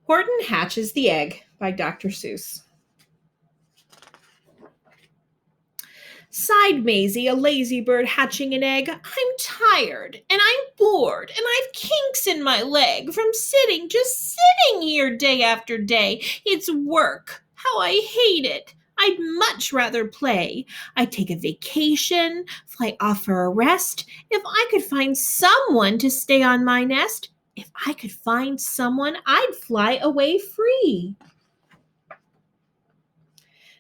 Horton Hatches the Egg by Dr. Seuss. Sighed Maisie, a lazy bird hatching an egg. I'm tired, and I'm bored, and I've kinks in my leg from just sitting here day after day. It's work. How I hate it. I'd much rather play. I'd take a vacation, fly off for a rest. If I could find someone to stay on my nest, if I could find someone, I'd fly away free.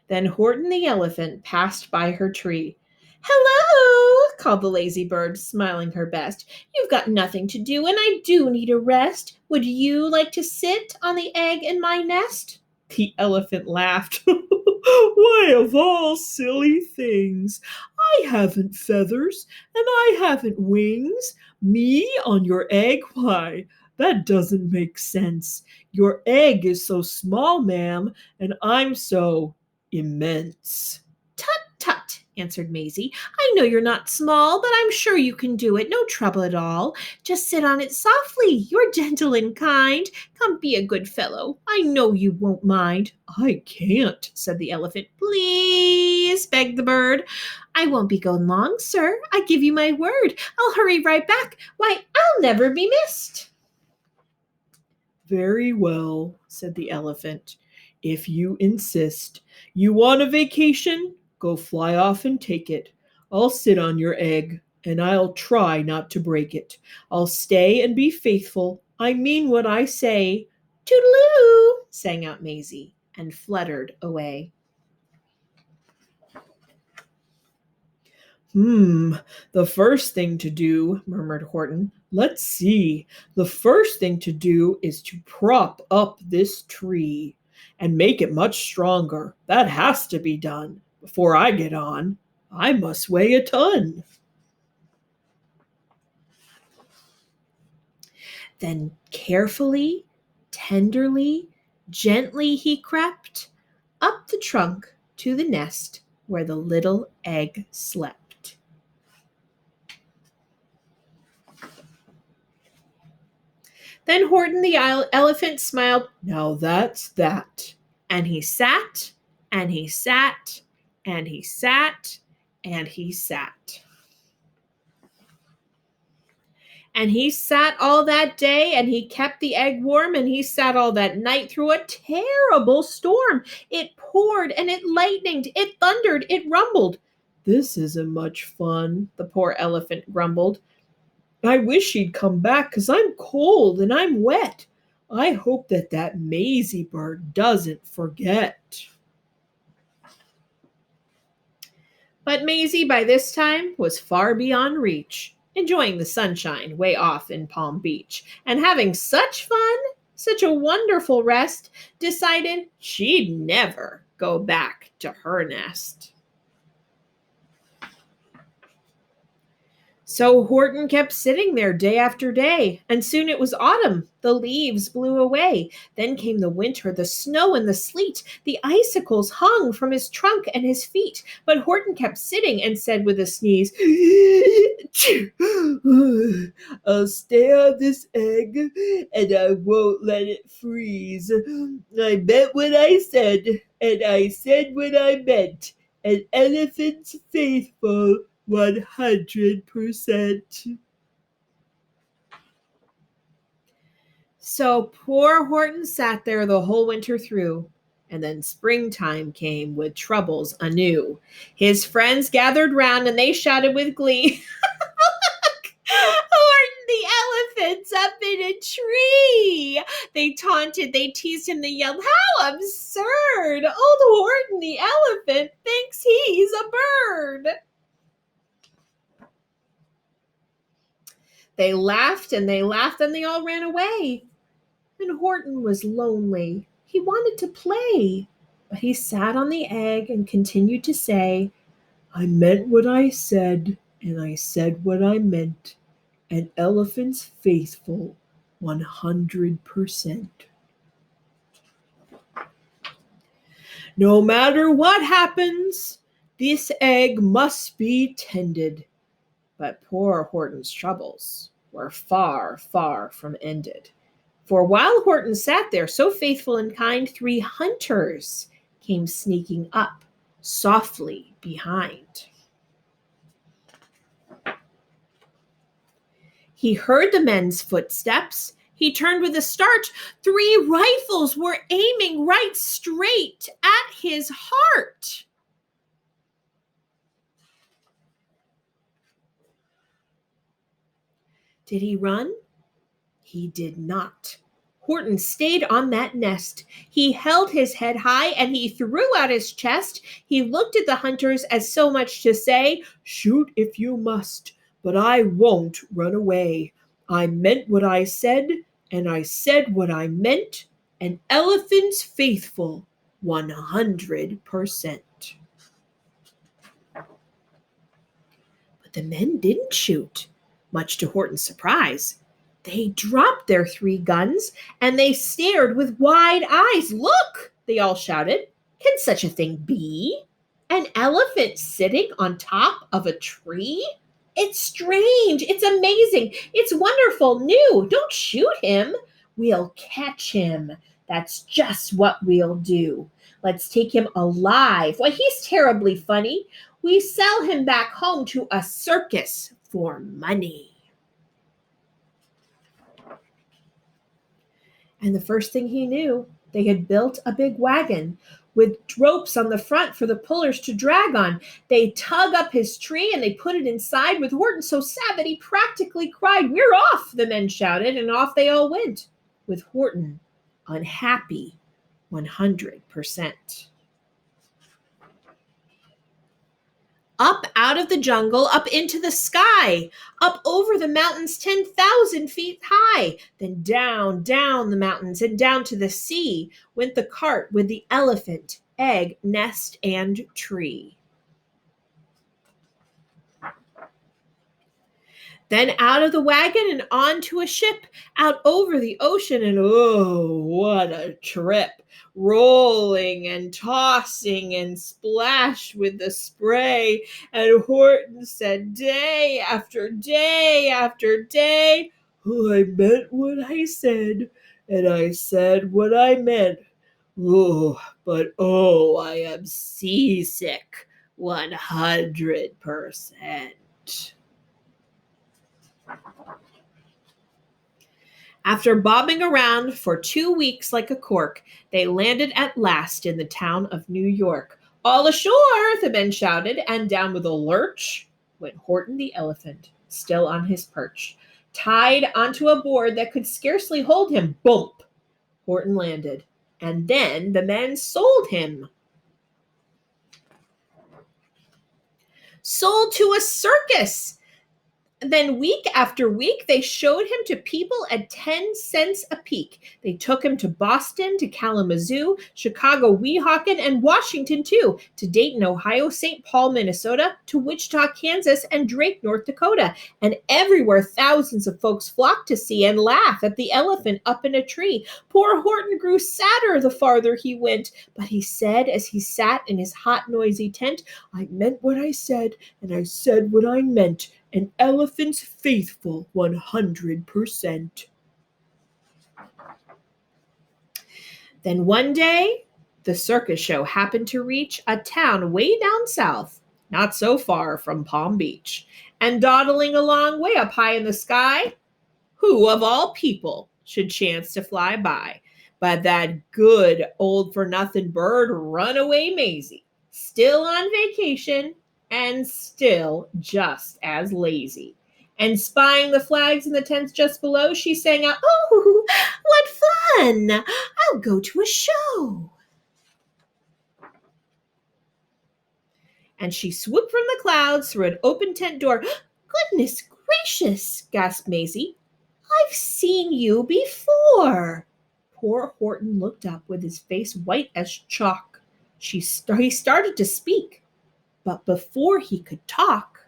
Then Horton the elephant passed by her tree. Hello, called the lazy bird, smiling her best. You've got nothing to do, and I do need a rest. Would you like to sit on the egg in my nest? The elephant laughed. Why, of all silly things, I haven't feathers, and I haven't wings. Me on your egg? Why, that doesn't make sense. Your egg is so small, ma'am, and I'm so immense. Tut, tut, answered Maisie. I know you're not small, but I'm sure you can do it. No trouble at all. Just sit on it softly. You're gentle and kind. Come, be a good fellow. I know you won't mind. I can't, said the elephant. Please, begged the bird. I won't be gone long, sir. I give you my word. I'll hurry right back. Why, I'll never be missed. Very well, said the elephant. If you insist. You want a vacation? Go fly off and take it. I'll sit on your egg, and I'll try not to break it. I'll stay and be faithful. I mean what I say. Toodaloo, sang out Maisie, and fluttered away. The first thing to do, murmured Horton. Let's see. The first thing to do is to prop up this tree and make it much stronger. That has to be done before I get on. I must weigh a ton. Then carefully, tenderly, gently he crept up the trunk to the nest where the little egg slept. Then Horton the elephant smiled. Now that's that. And he sat, and he sat, and he sat, and he sat. And he sat all that day, and he kept the egg warm, and he sat all that night through a terrible storm. It poured, and it lightened, it thundered, it rumbled. This isn't much fun, the poor elephant grumbled. I wish she'd come back, 'cause I'm cold and I'm wet. I hope that Maisie bird doesn't forget. But Maisie, by this time, was far beyond reach, enjoying the sunshine way off in Palm Beach, and having such fun, such a wonderful rest, decided she'd never go back to her nest. So Horton kept sitting there day after day, and soon it was autumn. The leaves blew away. Then came the winter, the snow and the sleet. The icicles hung from his trunk and his feet. But Horton kept sitting and said with a sneeze, I'll stay on this egg, and I won't let it freeze. I meant what I said, and I said what I meant. An elephant's faithful 100%. So poor Horton sat there the whole winter through, and then springtime came with troubles anew. His friends gathered round, and they shouted with glee, Look! Horton the elephant's up in a tree! They taunted, they teased him, they yelled, How absurd! Old Horton the elephant thinks he's a bird! They laughed, and they all ran away. And Horton was lonely. He wanted to play, but he sat on the egg and continued to say, I meant what I said, and I said what I meant. An elephant's faithful 100%. No matter what happens, this egg must be tended. But poor Horton's troubles were far, far from ended. For while Horton sat there so faithful and kind, 3 hunters came sneaking up softly behind. He heard the men's footsteps. He turned with a start. 3 rifles were aiming right straight at his heart. Did he run? He did not. Horton stayed on that nest. He held his head high and he threw out his chest. He looked at the hunters as so much to say, "Shoot if you must, but I won't run away. I meant what I said, and I said what I meant. An elephant's faithful 100%." But the men didn't shoot, much to Horton's surprise. They dropped their 3 guns and they stared with wide eyes. "Look!" they all shouted. "Can such a thing be? An elephant sitting on top of a tree? It's strange. It's amazing. It's wonderful. New. Don't shoot him. We'll catch him. That's just what we'll do. Let's take him alive. Why, he's terribly funny. We sell him back home to a circus for money." And the first thing he knew, they had built a big wagon with ropes on the front for the pullers to drag on. They tug up his tree and they put it inside with Horton so sad that he practically cried. "We're off," the men shouted, and off they all went, with Horton unhappy 100%. Up out of the jungle, up into the sky, up over the mountains 10,000 feet high. Then down, down the mountains and down to the sea went the cart with the elephant, egg, nest, and tree. Then out of the wagon and onto a ship, out over the ocean, and oh, what a trip! Rolling and tossing and splashed with the spray. And Horton said day after day after day, "Oh, I meant what I said, and I said what I meant. Oh, but oh, I am seasick 100%. After bobbing around for 2 weeks like a cork, they landed at last in the town of New York. "All ashore!" the men shouted, and down with a lurch went Horton the elephant, still on his perch. Tied onto a board that could scarcely hold him, bump! Horton landed, and then the men sold him. Sold to a circus! Then week after week, they showed him to people at 10 cents a peek. They took him to Boston, to Kalamazoo, Chicago, Weehawken, and Washington, too, to Dayton, Ohio, St. Paul, Minnesota, to Wichita, Kansas, and Drake, North Dakota. And everywhere, thousands of folks flocked to see and laugh at the elephant up in a tree. Poor Horton grew sadder the farther he went, but he said as he sat in his hot, noisy tent, "I meant what I said, and I said what I meant. An elephant's faithful 100%. Then one day, the circus show happened to reach a town way down south, not so far from Palm Beach. And dawdling along way up high in the sky, who of all people should chance to fly by but that good old-for-nothing bird, Runaway Maisie, still on vacation and still just as lazy. And spying the flags in the tents just below, she sang out, "Oh, what fun! I'll go to a show." And she swooped from the clouds through an open tent door. "Goodness gracious," gasped Maisie. "I've seen you before." Poor Horton looked up with his face white as chalk. He started to speak, but before he could talk,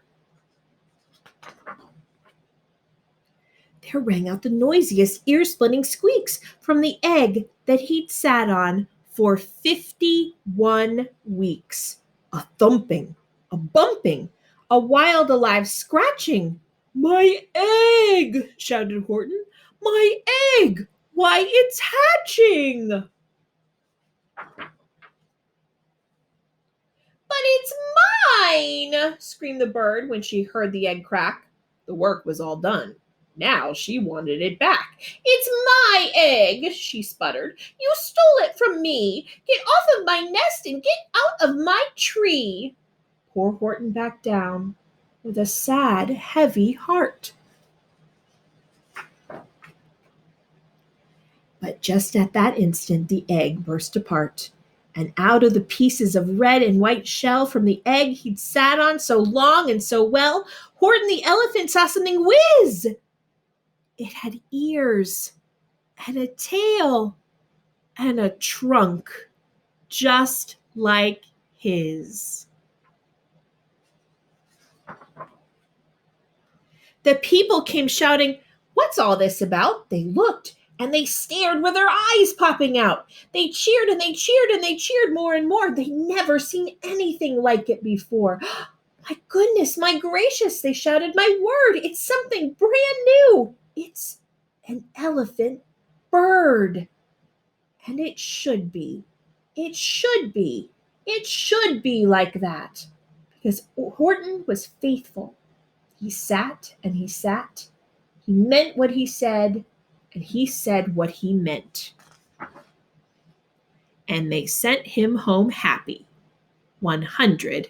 there rang out the noisiest, ear-splitting squeaks from the egg that he'd sat on for 51 weeks. A thumping, a bumping, a wild, alive scratching. "My egg!" shouted Horton. "My egg! Why, it's hatching! But it's mine! Screamed the bird when she heard the egg crack. The work was all done. Now she wanted it back. It's my egg, she sputtered. You stole it from me. Get off of my nest and get out of my tree. Poor Horton backed down with a sad, heavy heart. But just at that instant, the egg burst apart. And out of the pieces of red and white shell from the egg he'd sat on so long and so well, Horton the elephant saw something whiz. It had ears and a tail and a trunk, just like his. The people came shouting, "What's all this about?" They looked and they stared with their eyes popping out. They cheered and they cheered and they cheered more and more. They'd never seen anything like it before. My goodness, my gracious, they shouted, my word, it's something brand new. It's an elephant bird. And it should be. It should be. It should be like that. Because Horton was faithful. He sat and he sat. He meant what he said, and he said what he meant. And they sent him home happy, 100%.